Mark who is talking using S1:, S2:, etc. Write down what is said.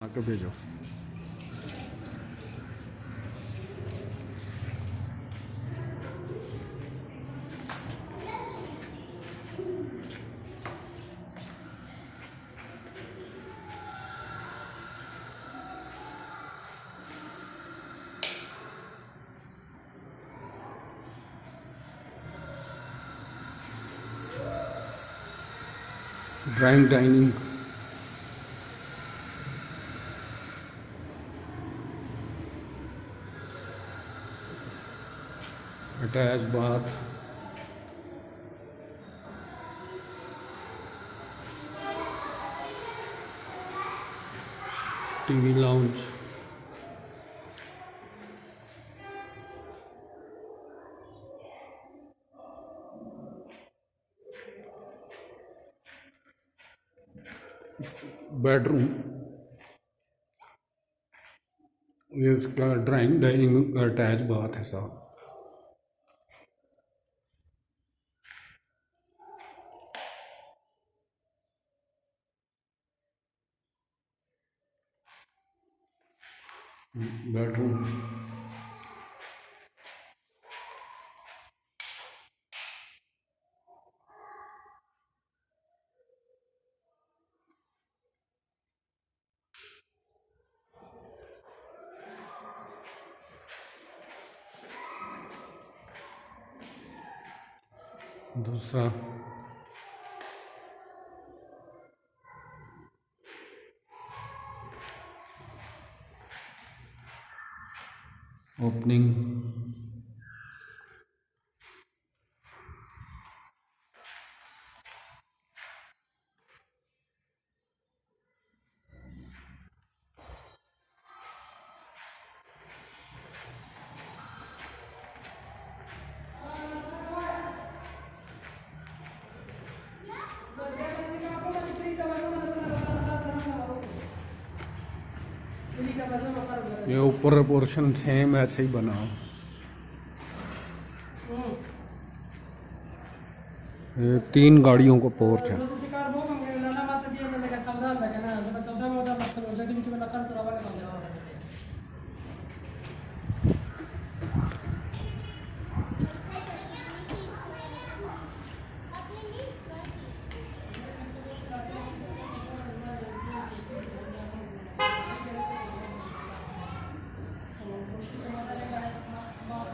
S1: आके भेजो। Drawing dining attach bath TV lounge bedroom ये इसका ड्राइंग डाइनिंग अटैच बाथ है साहब। बेडरूम दूसरा ओपनिंग ये ऊपर पोर्शन सेम ऐसे ही बना। ये 3 गाड़ियों का पोर्च है।